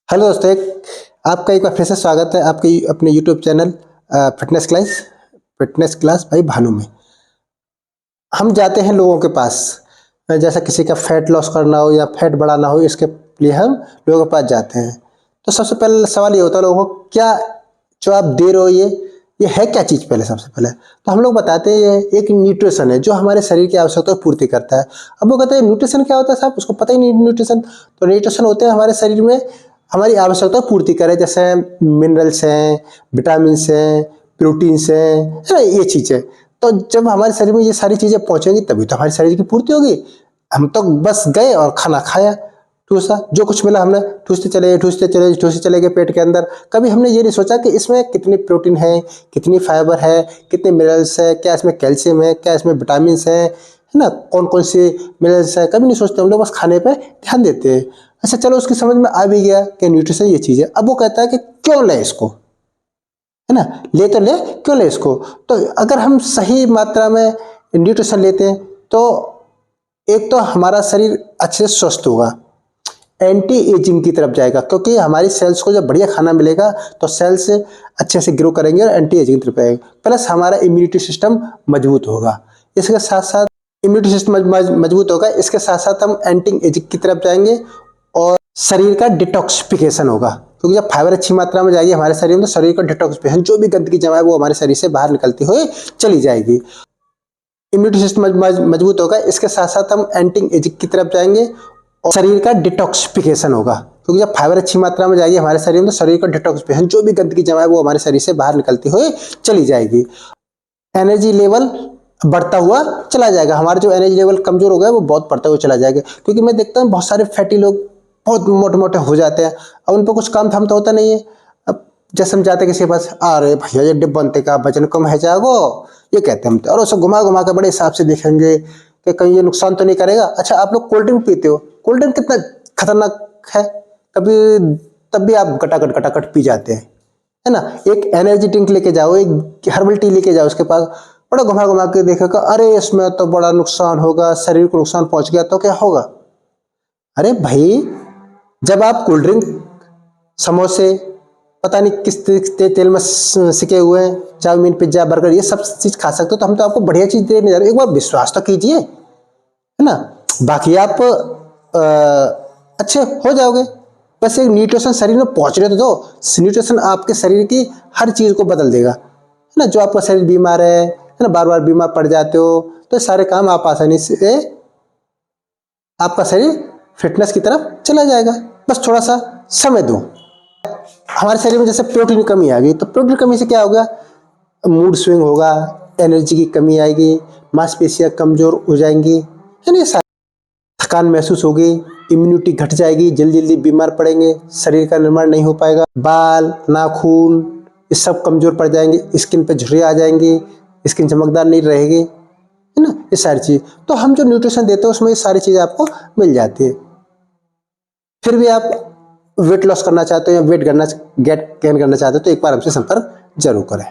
Hello दोस्तों, आपका एक बार फिर से स्वागत है आपके अपने यूट्यूब चैनल फिटनेस क्लास भाई भानु में। हम जाते हैं लोगों के पास, जैसा किसी का फैट लॉस करना हो या फैट बढ़ाना हो, इसके लिए हम लोगों के पास जाते हैं। तो सबसे पहले सवाल ये होता है लोगों को, क्या जो आप दे रहे हो ये है क्या चीज़? पहले सबसे पहले तो हम लोग बताते हैं ये एक न्यूट्रिशन है जो हमारे शरीर की आवश्यकता को पूर्ति करता है। अब वो कहते हैं न्यूट्रिशन क्या होता है साहब, उसको पता ही नहीं न्यूट्रिशन। तो न्यूट्रिशन होते हैं हमारे शरीर में हमारी आवश्यकता को पूर्ति करें, जैसे मिनरल्स हैं, विटामिन्स हैं, प्रोटीन्स हैं, है ना, ये चीज़ें। तो जब हमारे शरीर में ये सारी चीज़ें पहुंचेंगी तभी तो हमारे शरीर की पूर्ति होगी। हम तो बस गए और खाना खाया, ठूसा, जो कुछ मिला हमने ठूसते चले गए पेट के अंदर। कभी हमने ये नहीं सोचा कि इसमें कितनी प्रोटीन है, कितनी फाइबर है, कितने मिनरल्स है, क्या इसमें कैल्शियम है, क्या इसमें विटामिन्स है ना, कौन कौन से मिनरल्स है, कभी नहीं सोचते हम लोग, बस खाने पे ध्यान देते हैं। अच्छा चलो, उसकी समझ में आ भी गया कि न्यूट्रिशन ये चीज़ है। अब वो कहता है कि क्यों ले इसको, है ना, ले तो ले, क्यों ले इसको? तो अगर हम सही मात्रा में न्यूट्रिशन लेते हैं तो एक तो हमारा शरीर अच्छे से स्वस्थ होगा, एंटी एजिंग की तरफ जाएगा, क्योंकि हमारी सेल्स को जब बढ़िया खाना मिलेगा तो सेल्स अच्छे से ग्रो करेंगे और एंटी एजिंग की तरफ जाएगा। प्लस हमारा इम्यूनिटी सिस्टम मजबूत होगा। इसके साथ साथ इम्यूनिटी सिस्टम मजबूत होगा, इसके साथ साथ हम एंटी एजिंग की तरफ जाएंगे और शरीर का डिटॉक्सिफिकेशन होगा, क्योंकि जब फाइबर अच्छी मात्रा में जाएगी हमारे शरीर में तो शरीर का डिटॉक्सिफिकेशन, जो भी गंदगी जमा है वो हमारे शरीर से बाहर निकलती हुई चली जाएगी। इम्यूनिटी सिस्टम मजबूत होगा, इसके साथ साथ हम एंटी एजिंग की तरफ जाएंगे और शरीर का डिटॉक्सिफिकेशन होगा, क्योंकि जब फाइबर अच्छी मात्रा में जाएगी हमारे शरीर में तो शरीर का डिटॉक्सिफिकेशन, जो भी गंदगी जमा है वो हमारे शरीर से बाहर निकलती हुई चली जाएगी। एनर्जी लेवल बढ़ता हुआ चला जाएगा, हमारा जो एनर्जी लेवल कमजोर हो गया वो बहुत बढ़ता हुआ चला जाएगा। क्योंकि मैं देखता हूँ बहुत सारे फैटी लोग बहुत मोटे मोटे हो जाते हैं और उन पर कुछ काम धाम तो होता नहीं है। अब जैसे हम जाते किसी के पास, अरे भैया ये डिब्बा बनते का वजन कम है जागो, ये कहते हैं हम तो, और उसे घुमा घुमा कर बड़े हिसाब से देखेंगे कि कहीं ये नुकसान तो नहीं करेगा। अच्छा, आप लोग कोल्ड ड्रिंक पीते हो, कोल्ड ड्रिंक कितना खतरनाक है, कभी तब भी आप गटागट पी जाते हैं, है ना। एक एनर्जी ड्रिंक लेके जाओ, एक हर्बल टी लेके जाओ उसके पास, बड़ा घुमा घुमा के देखेगा, अरे इसमें तो बड़ा नुकसान होगा, शरीर को नुकसान पहुंच गया तो क्या होगा? अरे भाई, जब आप कोल्ड ड्रिंक, समोसे, पता नहीं किस तेल में सिके हुए हैं, चाउमीन, पिज्जा, बर्गर, ये सब चीज खा सकते हो, तो हम तो आपको बढ़िया चीज देने जा रहे हैं, एक बार विश्वास तो कीजिए, है ना। बाकी आप अच्छे हो जाओगे। बस एक न्यूट्रिशन शरीर में पहुंचने तो दो। न्यूट्रिशन आपके शरीर की हर चीज को बदल देगा, है ना। जो आपका शरीर बीमार है ना, बार बार बीमार पड़ जाते हो, तो सारे काम आप आसानी से, आपका शरीर फिटनेस की तरफ चला जाएगा। बस थोड़ा सा समय दो। हमारे शरीर में जैसे प्रोटीन की कमी आ गई, तो प्रोटीन की कमी से क्या होगा? मूड स्विंग होगा, एनर्जी की कमी आएगी, मांसपेशियां कमजोर हो जाएंगी, है ना, थकान महसूस होगी, इम्यूनिटी घट जाएगी, जल्दी जल्दी बीमार पड़ेंगे, शरीर का निर्माण नहीं हो पाएगा, बाल, नाखून, ये सब कमजोर पड़ जाएंगे, स्किन पे झुर्रियां आ जाएंगी, स्किन चमकदार नहीं रहेगी, है ना, ये सारी चीज। तो हम जो न्यूट्रिशन देते हैं उसमें ये सारी चीजें आपको मिल जाती है। फिर भी आप वेट लॉस करना चाहते हो या वेट गेन करना चाहते हो तो एक बार हमसे संपर्क जरूर करें।